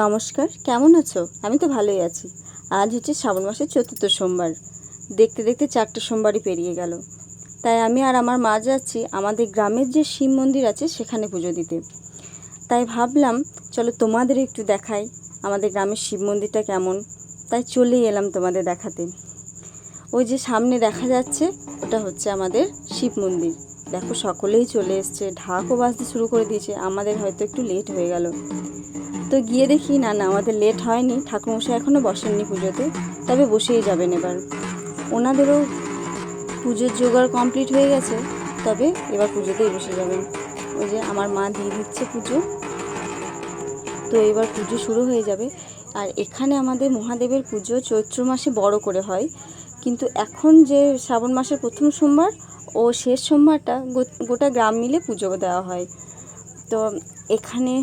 নমস্কার, কেমন আছো? আমি তো ভালোই আছি। আজ হচ্ছে শ্রাবণ মাসের ৪র্থ সোমবার। দেখতে দেখতে 4টে সোমবারই পেরিয়ে গেল। তাই আমি আর আমার মা যাচ্ছি আমাদের গ্রামের যে শিব মন্দির আছে সেখানে পুজো দিতে। তাই ভাবলাম চলো তোমাদের একটু দেখাই আমাদের গ্রামের শিব মন্দিরটা কেমন। তাই চলেই এলাম তোমাদের দেখাতে। ওই যে সামনে দেখা যাচ্ছে ওটা হচ্ছে আমাদের শিব মন্দির। দেখো সকলেই চলে এসছে, ঢাকও বাজতে শুরু করে দিয়েছে। আমাদের হয়তো একটু লেট হয়ে গেল। তো গিয়ে দেখি না আমাদের লেট হয়নি, ঠাকুরমশাই এখনও বসেননি পুজোতে, তবে বসেই যাবেন এবার। ওনাদেরও পুজোর জোগাড় কমপ্লিট হয়ে গেছে, তবে এবার পুজোতেই বসে যাবেন। ওই যে আমার মা দিয়ে দিচ্ছে পুজো। তো এবার পুজো শুরু হয়ে যাবে। আর এখানে আমাদের মহাদেবের পুজো চৈত্র মাসে বড় করে হয়, কিন্তু এখন যে শ্রাবণ মাসের প্রথম সোমবার ও শেষ সোমবারটা গোটা গ্রাম মিলে পুজো দেওয়া হয়। তো এখানে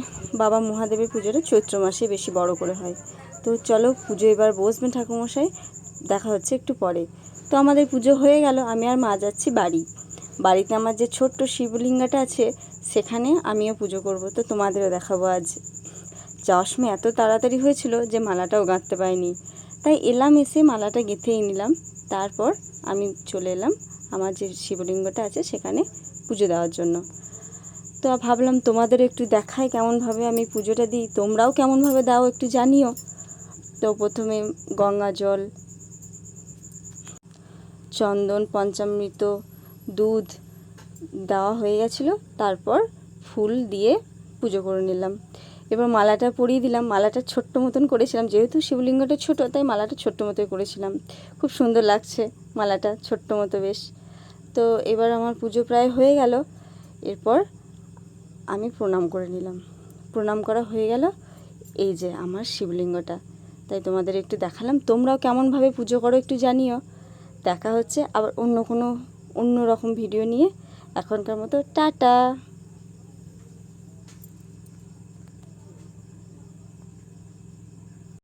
বাবা মহাদেবের পুজোটা চৈত্র মাসে বেশি বড় করে হয়। তো চলো পুজো এবার বসবেন ঠাকুরমশাই, দেখা হচ্ছে একটু পরে। তো আমাদের পুজো হয়ে গেল, আমি আর মা যাচ্ছি বাড়িতে আমার যে ছোট্ট শিবলিঙ্গটা আছে সেখানে আমিও পুজো করব। তো তোমাদেরও দেখাবো আজ। যাওয়ার সময় এত তাড়াতাড়ি হয়েছিল যে মালাটাও গাঁথতে পারিনি, তাই এলাম, এসে মালাটা গেঁথেই নিলাম। তারপর আমি চলে এলাম আমার যে শিবলিঙ্গটা আছে সেখানে পুজো দেওয়ার জন্য। তো ভাবলাম তোমাদের একটু দেখাই কেমনভাবে আমি পুজোটা দিই, তোমরাও কেমনভাবে দাও একটু জানিও। তো প্রথমে গঙ্গা জল, চন্দন, পঞ্চামৃত, দুধ দেওয়া হয়ে গেছিলো। তারপর ফুল দিয়ে পুজো করে নিলাম। এবার মালাটা পরিয়ে দিলাম। মালাটা ছোট্ট মতন করেছিলাম, যেহেতু শিবলিঙ্গটা ছোটো তাই মালাটা ছোট্ট মতোই করেছিলাম। খুব সুন্দর লাগছে মালাটা, ছোট্ট মতো বেশ। তো এবার আমার পুজো প্রায় হয়ে গেল। এরপর আমি প্রণাম করে নিলাম। প্রণাম করা হয়ে গেল, এই যে আমার শিবলিঙ্গটা। তাই তোমাদের একটু দেখালাম। তোমরাও কেমনভাবে পুজো করো একটু জানিও। দেখা হচ্ছে আবার অন্য রকম ভিডিও নিয়ে। এখনকার মতো টাটা।